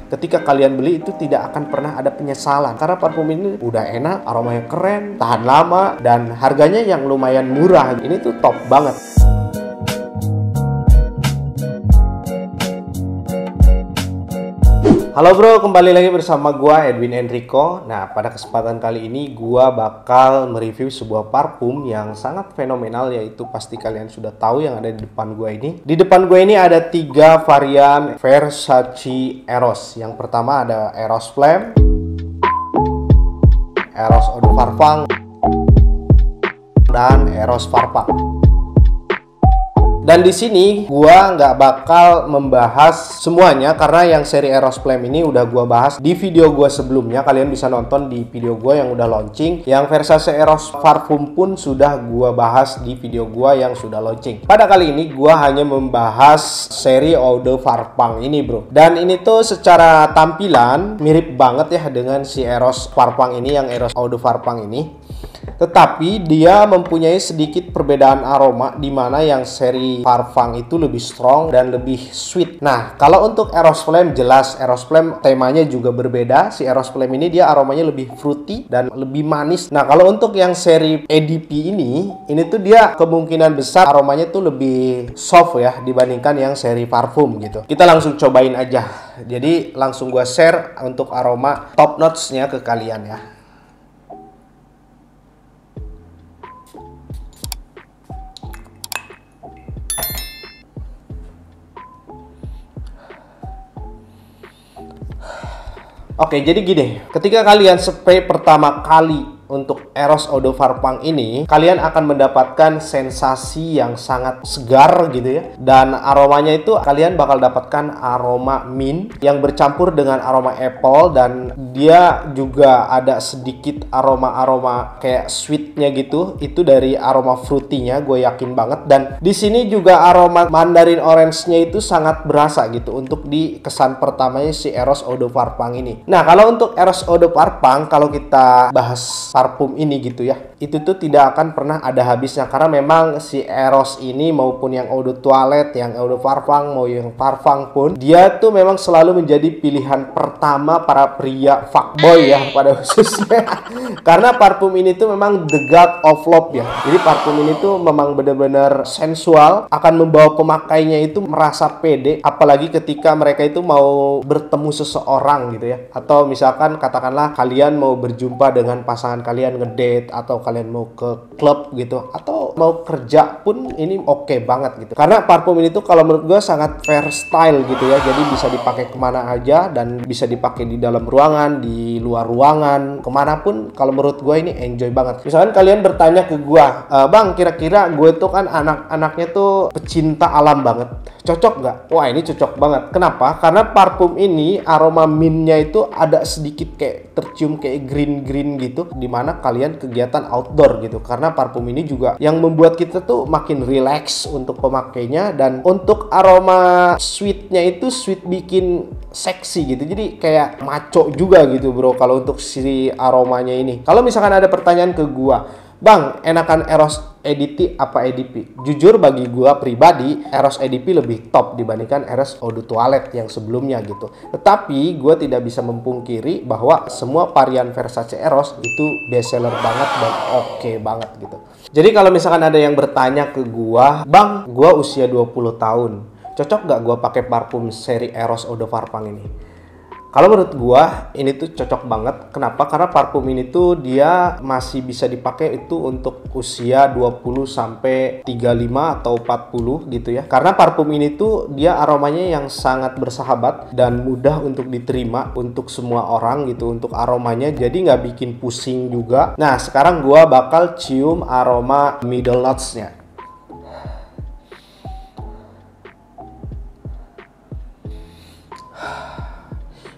ketika kalian beli itu tidak akan pernah ada penyesalan. Karena parfum ini udah enak, aromanya keren, tahan lama, dan harganya yang lumayan murah. Ini tuh top banget. Halo bro, kembali lagi bersama gua Edwin Enrico. Nah, pada kesempatan kali ini gua bakal mereview sebuah parfum yang sangat fenomenal, yaitu pasti kalian sudah tahu yang ada di depan gua ini. Di depan gua ini ada 3 varian Versace Eros. Yang pertama ada Eros Flame, Eros Eau de Parfum, dan Eros Parfum. Dan di sini gua nggak bakal membahas semuanya karena yang seri Eros Flame ini udah gua bahas di video gua sebelumnya. Kalian bisa nonton di video gua yang udah launching. Yang Versace Eros Parfum pun sudah gua bahas di video gua yang sudah launching. Pada kali ini gua hanya membahas seri Eau de Parfum ini, bro. Dan ini tuh secara tampilan mirip banget ya dengan si Eros Parfum ini, yang Eros Eau de Parfum ini. Tetapi dia mempunyai sedikit perbedaan aroma, di mana yang seri parfum itu lebih strong dan lebih sweet. Nah, kalau untuk Eros Flame jelas Eros Flame temanya juga berbeda. Si Eros Flame ini dia aromanya lebih fruity dan lebih manis. Nah, kalau untuk yang seri EDP ini tuh dia kemungkinan besar aromanya tuh lebih soft ya dibandingkan yang seri parfum gitu. Kita langsung cobain aja. Jadi langsung gua share untuk aroma top notes-nya ke kalian ya. Oke, jadi gini, ketika kalian spray pertama kali untuk Eros Eau de Parfum ini, kalian akan mendapatkan sensasi yang sangat segar gitu ya. Dan aromanya itu kalian bakal dapatkan aroma mint yang bercampur dengan aroma apple, dan dia juga ada sedikit aroma-aroma kayak sweetnya gitu. Itu dari aroma fruity-nya, gue yakin banget. Dan di sini juga aroma mandarin orange-nya itu sangat berasa gitu untuk di kesan pertamanya si Eros Eau de Parfum ini. Nah, kalau untuk Eros Eau de Parfum, kalau kita bahas parfum ini gitu ya, itu tuh tidak akan pernah ada habisnya, karena memang si Eros ini maupun yang eau de toilette, yang eau de parfum, mau yang parfum pun, dia tuh memang selalu menjadi pilihan pertama para pria fuckboy ya pada khususnya. Karena parfum ini tuh memang the god of love ya. Jadi parfum ini tuh memang benar-benar sensual, akan membawa pemakainya itu merasa pede, apalagi ketika mereka itu mau bertemu seseorang gitu ya. Atau misalkan katakanlah kalian mau berjumpa dengan pasangan kalian, ngedate, atau kalian mau ke klub gitu, atau mau kerja pun ini oke banget gitu. Karena parfum ini tuh kalau menurut gue sangat versatile gitu ya. Jadi bisa dipakai kemana aja, dan bisa dipakai di dalam ruangan, di luar ruangan, kemanapun. Kalau menurut gue ini enjoy banget. Misalkan kalian bertanya ke gue, bang, kira-kira gue tuh kan anaknya tuh pecinta alam banget, cocok nggak? Wah, ini cocok banget. Kenapa? Karena parfum ini aroma mintnya itu ada sedikit kayak tercium kayak green gitu, dimana kalian kegiatan outdoor gitu. Karena parfum ini juga yang membuat kita tuh makin relax untuk pemakainya, dan untuk aroma sweetnya itu sweet bikin seksi gitu. Jadi kayak maco juga gitu bro kalau untuk si aromanya ini. Kalau misalkan ada pertanyaan ke gua, bang, enakan Eros EDP apa EDP? Jujur bagi gua pribadi, Eros EDP lebih top dibandingkan Eros Eau de Toilette yang sebelumnya gitu. Tetapi gua tidak bisa memungkiri bahwa semua varian Versace Eros itu bestseller banget dan oke banget gitu. Jadi kalau misalkan ada yang bertanya ke gua, bang, gua usia 20 tahun, cocok nggak gua pakai parfum seri Eros Eau de Parfum ini? Kalau menurut gua ini tuh cocok banget. Kenapa? Karena parfum ini tuh dia masih bisa dipakai itu untuk usia 20 sampai 35 atau 40 gitu ya. Karena parfum ini tuh dia aromanya yang sangat bersahabat dan mudah untuk diterima untuk semua orang gitu untuk aromanya. Jadi nggak bikin pusing juga. Nah, sekarang gua bakal cium aroma middle notes-nya.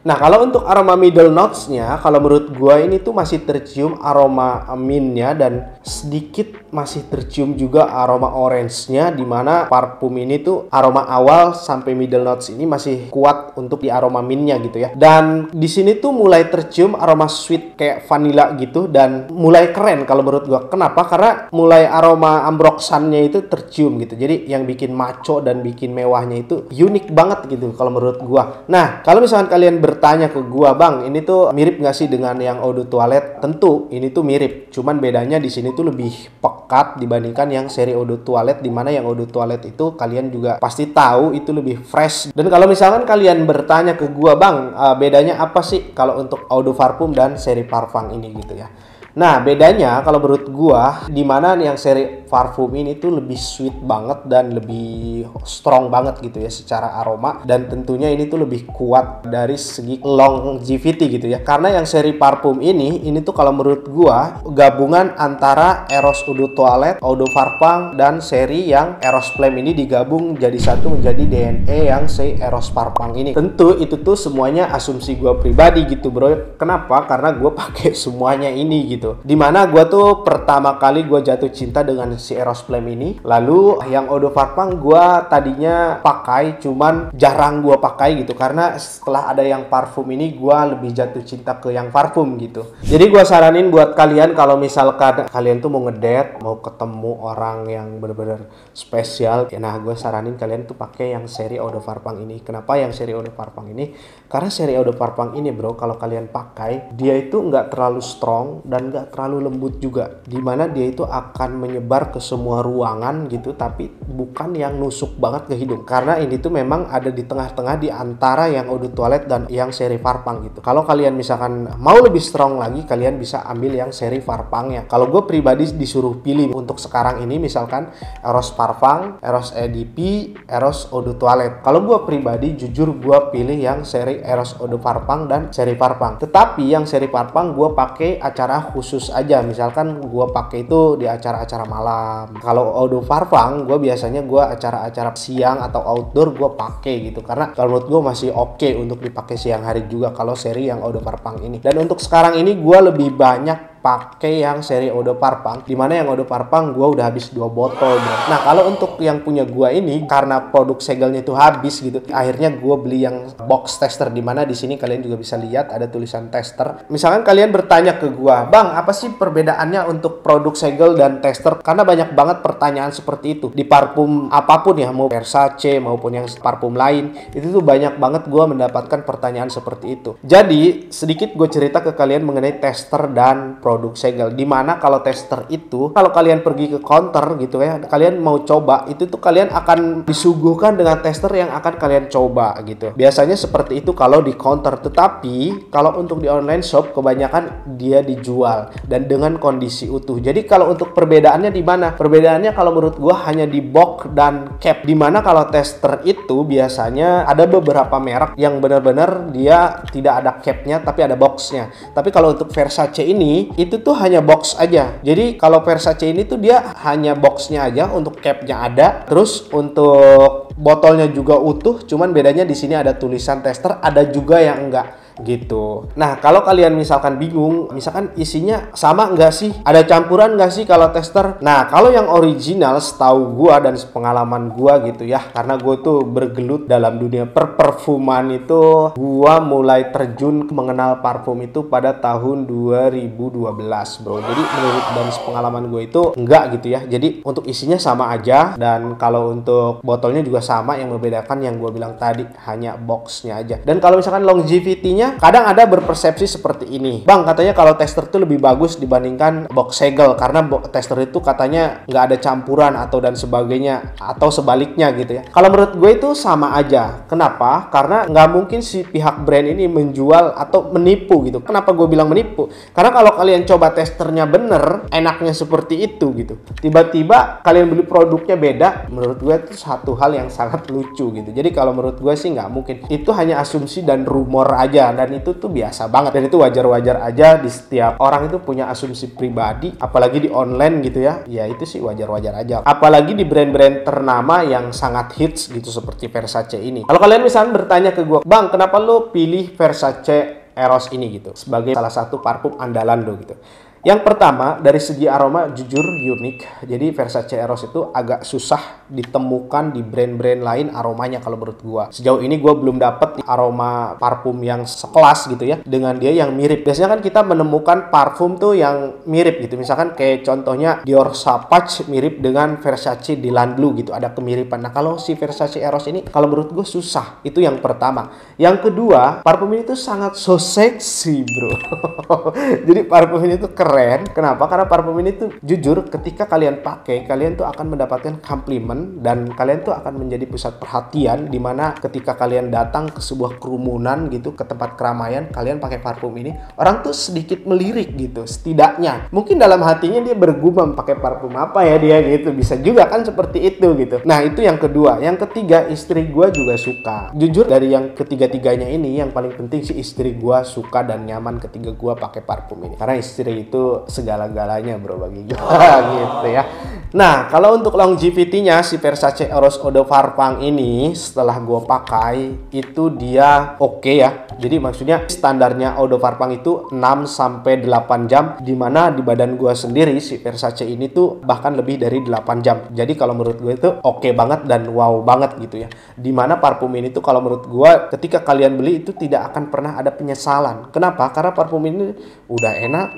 Nah, kalau untuk aroma middle notes-nya, kalau menurut gua ini tuh masih tercium aroma mint-nya, dan sedikit masih tercium juga aroma orange-nya, dimana parfum ini tuh aroma awal sampai middle notes ini masih kuat untuk di aroma mint-nya gitu ya. Dan di sini tuh mulai tercium aroma sweet kayak vanilla gitu, dan mulai keren kalau menurut gua. Kenapa? Karena mulai aroma ambroxan-nya itu tercium gitu. Jadi yang bikin maco dan bikin mewahnya itu unik banget gitu kalau menurut gua. Nah, kalau misalkan kalian bertanya ke gua, "Bang, ini tuh mirip nggak sih dengan yang eau de toilette?" Tentu, ini tuh mirip. Cuman bedanya di sini tuh lebih pekat dibandingkan yang seri eau de toilette, di mana yang eau de toilette itu kalian juga pasti tahu itu lebih fresh. Dan kalau misalkan kalian bertanya ke gua, "Bang, bedanya apa sih kalau untuk eau de parfum dan seri parfum ini?" gitu ya. Nah, bedanya kalau menurut gua di mana yang seri parfum ini tuh lebih sweet banget dan lebih strong banget gitu ya secara aroma, dan tentunya ini tuh lebih kuat dari segi longevity gitu ya. Karena yang seri parfum ini tuh kalau menurut gua gabungan antara Eros Eau de Toilette, Eau de Parfum dan seri yang Eros Flame ini digabung jadi satu menjadi DNA yang si Eros Parfum ini. Tentu itu tuh semuanya asumsi gua pribadi gitu, bro. Kenapa? Karena gua pakai semuanya ini gitu. Dimana gue tuh pertama kali gue jatuh cinta dengan si Eros Flame ini. Lalu yang eau de parfum gue tadinya pakai, cuman jarang gue pakai gitu, karena setelah ada yang parfum ini gue lebih jatuh cinta ke yang parfum gitu. Jadi gue saranin buat kalian kalau misalkan kalian tuh mau ngedate, mau ketemu orang yang bener-bener spesial, ya nah gue saranin kalian tuh pakai yang seri eau de parfum ini. Kenapa yang seri eau de parfum ini? Karena seri eau de parfum ini, bro, kalau kalian pakai, dia itu nggak terlalu strong dan nggak terlalu lembut juga, dimana dia itu akan menyebar ke semua ruangan gitu, tapi bukan yang nusuk banget ke hidung. Karena ini tuh memang ada di tengah-tengah di antara yang eau de toilette dan yang seri parfum gitu. Kalau kalian misalkan mau lebih strong lagi, kalian bisa ambil yang seri parfumnya. Kalau gue pribadi disuruh pilih untuk sekarang ini, misalkan Eros Parfum, Eros EDP, Eros Eau de Toilette. Kalau gue pribadi jujur gue pilih yang seri Eros Eau de Parfum dan seri parfum. Tetapi yang seri parfum gue pakai acara khusus aja, misalkan gue pakai itu di acara-acara malam. Kalau eau de parfum gue biasanya gue acara-acara siang atau outdoor gue pakai gitu, karena kalau menurut gue masih oke untuk dipakai siang hari juga kalau seri yang eau de parfum ini. Dan untuk sekarang ini gue lebih banyak pakai yang seri eau de parfum, dimana yang eau de parfum gue udah habis 2 botol, bro. Nah, kalau untuk yang punya gue ini, karena produk segelnya itu habis gitu, akhirnya gue beli yang box tester, dimana di sini kalian juga bisa lihat ada tulisan tester. Misalkan kalian bertanya ke gue, "Bang, apa sih perbedaannya untuk produk segel dan tester?" Karena banyak banget pertanyaan seperti itu di parfum apapun ya, mau Versace maupun yang parfum lain, itu tuh banyak banget gue mendapatkan pertanyaan seperti itu. Jadi sedikit gue cerita ke kalian mengenai tester dan produk segel, dimana kalau tester itu kalau kalian pergi ke counter gitu ya, kalian mau coba itu tuh kalian akan disuguhkan dengan tester yang akan kalian coba gitu. Biasanya seperti itu kalau di counter, tetapi kalau untuk di online shop kebanyakan dia dijual dan dengan kondisi utuh. Jadi kalau untuk perbedaannya di mana? Perbedaannya kalau menurut gua hanya di box dan cap, dimana kalau tester itu biasanya ada beberapa merek yang benar-benar dia tidak ada capnya tapi ada boxnya. Tapi kalau untuk Versace ini itu tuh hanya box aja. Jadi kalau Versace ini tuh dia hanya boxnya aja, untuk capnya ada, terus untuk botolnya juga utuh, cuman bedanya di sini ada tulisan tester, ada juga yang enggak gitu. Nah, kalau kalian misalkan bingung, misalkan isinya sama nggak sih, ada campuran nggak sih kalau tester? Nah, kalau yang original setahu gua dan pengalaman gua gitu ya, karena gua tuh bergelut dalam dunia perfuman itu, gua mulai terjun mengenal parfum itu pada tahun 2012, bro. Jadi menurut dan pengalaman gue itu enggak gitu ya. Jadi untuk isinya sama aja, dan kalau untuk botolnya juga sama, yang membedakan yang gua bilang tadi hanya boxnya aja. Dan kalau misalkan longevity-nya, kadang ada berpersepsi seperti ini, "Bang, katanya kalau tester itu lebih bagus dibandingkan box segel karena tester itu katanya nggak ada campuran atau dan sebagainya, atau sebaliknya gitu ya." Kalau menurut gue itu sama aja. Kenapa? Karena nggak mungkin si pihak brand ini menjual atau menipu gitu. Kenapa gue bilang menipu? Karena kalau kalian coba testernya bener, enaknya seperti itu gitu, tiba-tiba kalian beli produknya beda, menurut gue itu satu hal yang sangat lucu gitu. Jadi kalau menurut gue sih nggak mungkin. Itu hanya asumsi dan rumor aja, dan itu tuh biasa banget, dan itu wajar-wajar aja. Di setiap orang itu punya asumsi pribadi, apalagi di online gitu ya. Ya itu sih wajar-wajar aja, apalagi di brand-brand ternama yang sangat hits gitu seperti Versace ini. Kalau kalian misalnya bertanya ke gue, "Bang, kenapa lo pilih Versace Eros ini gitu sebagai salah satu parfum andalan lo gitu?" Yang pertama, dari segi aroma jujur unik. Jadi Versace Eros itu agak susah ditemukan di brand-brand lain aromanya kalau menurut gua. Sejauh ini gua belum dapet aroma parfum yang sekelas gitu ya dengan dia yang mirip. Biasanya kan kita menemukan parfum tuh yang mirip gitu. Misalkan kayak contohnya Dior Sauvage mirip dengan Versace Dylan Blue gitu. Ada kemiripan. Nah, kalau si Versace Eros ini kalau menurut gua susah. Itu yang pertama. Yang kedua, parfum ini tuh sangat so sexy, bro. Jadi parfum ini tuh keren. Kenapa? Karena parfum ini tuh jujur ketika kalian pakai, kalian tuh akan mendapatkan komplimen dan kalian tuh akan menjadi pusat perhatian, dimana ketika kalian datang ke sebuah kerumunan gitu, ke tempat keramaian, kalian pakai parfum ini, orang tuh sedikit melirik gitu. Setidaknya mungkin dalam hatinya dia bergumam, pakai parfum apa ya dia gitu. Bisa juga kan seperti itu gitu. Nah, itu yang kedua. Yang ketiga, istri gue juga suka. Jujur dari yang ketiga-tiganya ini, yang paling penting sih istri gue suka dan nyaman ketika gue pakai parfum ini. Karena istri itu segala-galanya, bro, bagi gue. Gitu ya. Nah, kalau untuk longevity-nya si Versace Eros Eau de Parfum ini setelah gue pakai itu dia oke ya. Jadi maksudnya standarnya Eau de Parfum itu 6-8 jam, dimana di badan gue sendiri si Versace ini tuh bahkan lebih dari 8 jam. Jadi kalau menurut gue itu oke banget dan wow banget gitu ya. Dimana parfum ini tuh kalau menurut gue ketika kalian beli itu tidak akan pernah ada penyesalan. Kenapa? Karena parfum ini udah enak,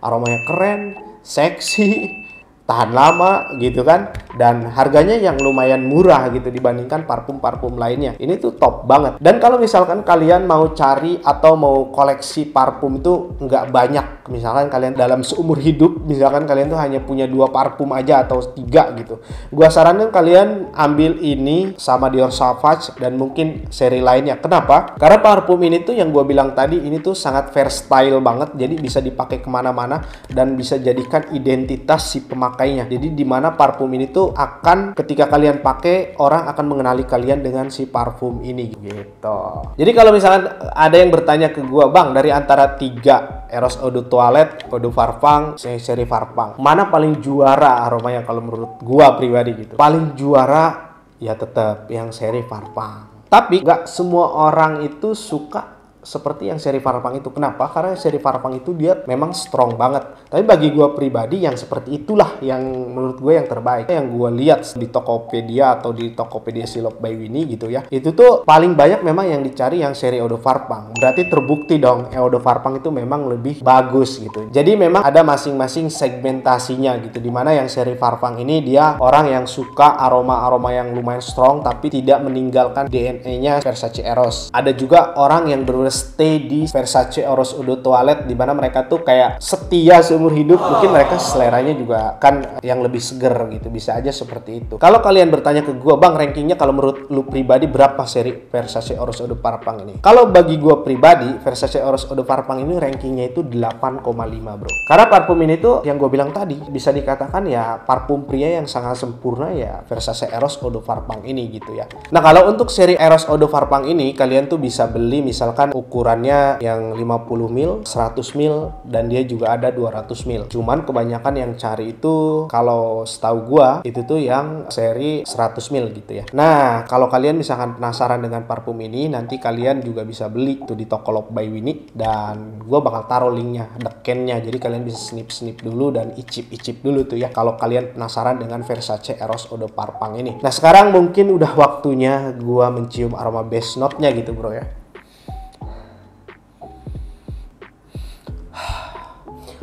aromanya keren, seksi, tahan lama gitu kan, dan harganya yang lumayan murah gitu dibandingkan parfum-parfum lainnya. Ini tuh top banget. Dan kalau misalkan kalian mau cari atau mau koleksi parfum itu nggak banyak, misalkan kalian dalam seumur hidup misalkan kalian tuh hanya punya 2 parfum aja atau 3 gitu, gua saranin kalian ambil ini sama Dior Sauvage dan mungkin seri lainnya. Kenapa? Karena parfum ini tuh yang gua bilang tadi, ini tuh sangat versatile banget, jadi bisa dipakai kemana-mana dan bisa jadikan identitas si pemakainya. Jadi dimana parfum ini tuh akan ketika kalian pakai, orang akan mengenali kalian dengan si parfum ini gitu. Jadi kalau misalkan ada yang bertanya ke gua, Bang, dari antara 3 Eros Eau de Toilette, Eau de Parfum, seri Parfum, mana paling juara aromanya kalau menurut gua pribadi gitu? Paling juara ya tetap yang seri Parfum. Tapi nggak semua orang itu suka seperti yang seri Parfum itu. Kenapa? Karena seri Parfum itu dia memang strong banget. Tapi bagi gue pribadi yang seperti itulah yang menurut gue yang terbaik. Yang gue lihat di Tokopedia atau di Tokopedia Silop by Winnie gitu ya, itu tuh paling banyak memang yang dicari yang seri Eau de Parfum. Berarti terbukti dong Eau de Parfum itu memang lebih bagus gitu. Jadi memang ada masing-masing segmentasinya gitu, dimana yang seri Parfum ini dia orang yang suka aroma-aroma yang lumayan strong tapi tidak meninggalkan DNA-nya Versace Eros. Ada juga orang yang stay di Versace Eros Eau de Toilette, di mana mereka tuh kayak setia seumur hidup. Mungkin mereka seleranya juga kan yang lebih seger gitu, bisa aja seperti itu. Kalau kalian bertanya ke gue, Bang, rankingnya kalau menurut lu pribadi berapa seri Versace Eros Eau de Parfum ini? Kalau bagi gue pribadi, Versace Eros Eau de Parfum ini rankingnya itu 8,5, bro. Karena parfum ini tuh yang gue bilang tadi, bisa dikatakan ya parfum pria yang sangat sempurna ya Versace Eros Eau de Parfum ini gitu ya. Nah, kalau untuk seri Eros Eau de Parfum ini kalian tuh bisa beli misalkan ukurannya yang 50 ml, 100 ml, dan dia juga ada 200 ml. Cuman kebanyakan yang cari itu kalau setahu gua itu tuh yang seri 100 ml gitu ya. Nah, kalau kalian misalkan penasaran dengan parfum ini, nanti kalian juga bisa beli tuh di Tokolog by Winnie, dan gua bakal taruh linknya, dekennya. Jadi kalian bisa snip-snip dulu dan icip-icip dulu tuh ya kalau kalian penasaran dengan Versace Eros Eau de Parfum ini. Nah, sekarang mungkin udah waktunya gua mencium aroma base note-nya gitu, bro ya.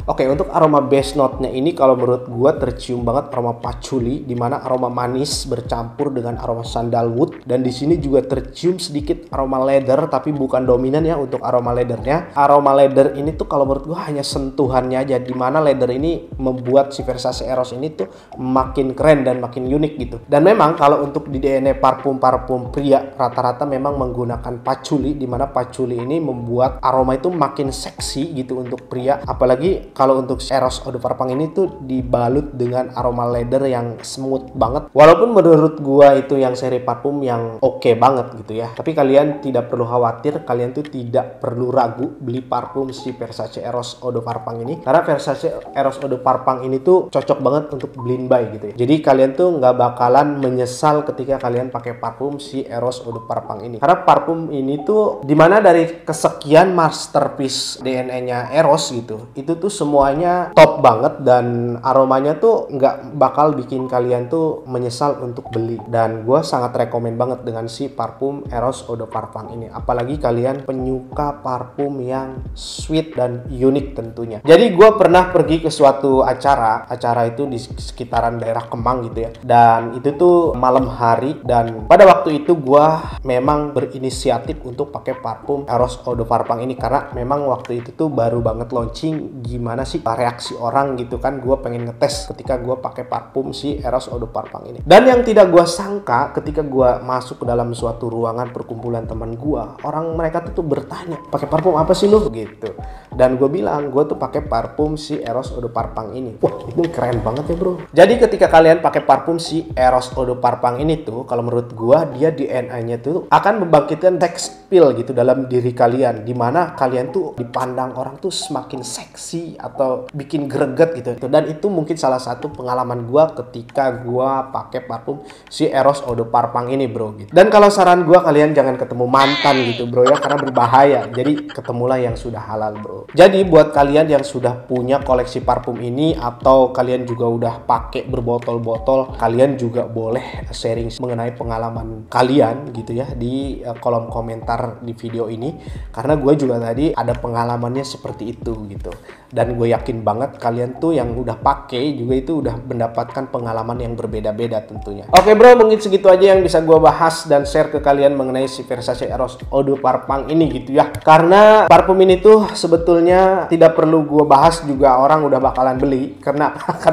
Oke, untuk aroma base note-nya ini kalau menurut gua tercium banget aroma patchouli, di mana aroma manis bercampur dengan aroma sandalwood, dan di sini juga tercium sedikit aroma leather, tapi bukan dominan ya untuk aroma leathernya. Aroma leather ini tuh kalau menurut gua hanya sentuhannya aja, di mana leather ini membuat si Versace Eros ini tuh makin keren dan makin unik gitu. Dan memang kalau untuk di DNA parfum-parfum pria rata-rata memang menggunakan patchouli, di mana patchouli ini membuat aroma itu makin seksi gitu untuk pria, apalagi kalau untuk Eros Eau de Parfum ini tuh dibalut dengan aroma leather yang smooth banget. Walaupun menurut gua itu yang seri parfum yang oke banget gitu ya. Tapi kalian tidak perlu khawatir, kalian tuh tidak perlu ragu beli parfum si Versace Eros Eau de Parfum ini. Karena Versace Eros Eau de Parfum ini tuh cocok banget untuk blind buy gitu ya. Jadi kalian tuh nggak bakalan menyesal ketika kalian pakai parfum si Eros Eau de Parfum ini. Karena parfum ini tuh dimana dari kesekian masterpiece DNA-nya Eros gitu, itu tuh semuanya top banget dan aromanya tuh nggak bakal bikin kalian tuh menyesal untuk beli. Dan gue sangat rekomen banget dengan si parfum Eros Eau de Parfum ini. Apalagi kalian penyuka parfum yang sweet dan unik tentunya. Jadi gue pernah pergi ke suatu acara itu di sekitaran daerah Kemang gitu ya. Dan itu tuh malam hari dan pada waktu itu gue memang berinisiatif untuk pakai parfum Eros Eau de Parfum ini karena memang waktu itu tuh baru banget launching gimana sih reaksi orang gitu kan. Gue pengen ngetes ketika gue pakai parfum si Eros Eau de Parfum ini. Dan yang tidak gue sangka ketika gue masuk ke dalam suatu ruangan perkumpulan teman gue, orang mereka tuh bertanya, pakai parfum apa sih lu gitu. Dan gue bilang gue tuh pakai parfum si Eros Eau de Parfum ini. Wah, ini keren banget ya bro. Jadi ketika kalian pakai parfum si Eros Eau de Parfum ini tuh, kalau menurut gue dia DNA-nya tuh akan membangkitkan sex appeal gitu dalam diri kalian, dimana kalian tuh dipandang orang tuh semakin seksi atau bikin greget gitu. Dan itu mungkin salah satu pengalaman gue ketika gue pakai parfum si Eros Eau de Parfum ini bro gitu. Dan kalau saran gue, kalian jangan ketemu mantan gitu bro ya, karena berbahaya. Jadi ketemulah yang sudah halal bro. Jadi buat kalian yang sudah punya koleksi parfum ini atau kalian juga udah pakai berbotol-botol, kalian juga boleh sharing mengenai pengalaman kalian gitu ya di kolom komentar di video ini, karena gue juga tadi ada pengalamannya seperti itu gitu. Dan gue yakin banget kalian tuh yang udah pakai juga itu udah mendapatkan pengalaman yang berbeda-beda tentunya. Oke bro, mungkin segitu aja yang bisa gue bahas dan share ke kalian mengenai si Versace Eros Eau de Parfum ini gitu ya. Karena parfum ini tuh sebetulnya tidak perlu gue bahas juga, orang udah bakalan beli karena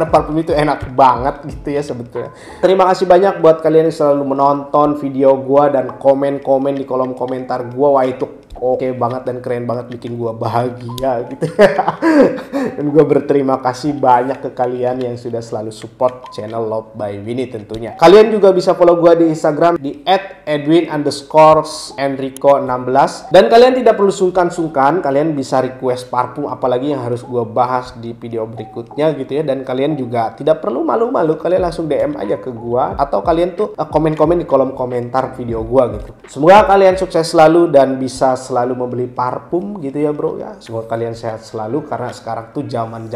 parfum itu enak banget gitu ya sebetulnya. Terima kasih banyak buat kalian yang selalu menonton video gue dan komen-komen di kolom komentar gue. Wah itu oke banget dan keren banget, bikin gue bahagia gitu. Dan gue berterima kasih banyak ke kalian yang sudah selalu support channel Love by Winnie tentunya. Kalian juga bisa follow gue di Instagram di @edwin_enrico16. Dan kalian tidak perlu sungkan-sungkan, kalian bisa request parfum apalagi yang harus gue bahas di video berikutnya gitu ya. Dan kalian juga tidak perlu malu-malu, kalian langsung DM aja ke gue atau kalian tuh komen-komen di kolom komentar video gue gitu. Semoga kalian sukses selalu dan bisa selalu membeli parfum gitu ya bro ya. Semoga kalian sehat selalu karena sekarang tuh zaman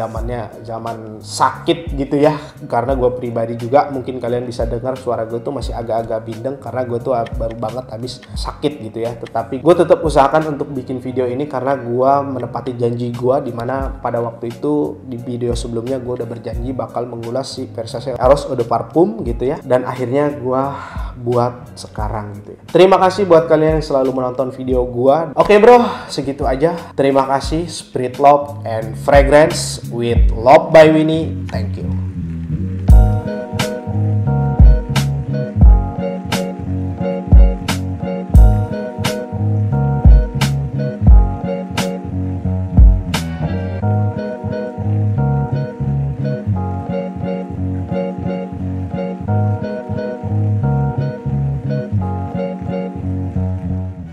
sakit gitu ya. Karena gue pribadi juga mungkin kalian bisa dengar suara gue tuh masih agak-agak bindeng karena gue tuh baru banget habis sakit gitu ya. Tetapi gue tetap usahakan untuk bikin video ini karena gue menepati janji gue, dimana pada waktu itu di video sebelumnya gue udah berjanji bakal mengulas si Versace Eros Eau de Parfum gitu ya. Dan akhirnya gue buat sekarang gitu ya. Terima kasih buat kalian yang selalu menonton video gue. Oke bro, segitu aja. Terima kasih. Spread love and fragrance with Love by Winnie. Thank you.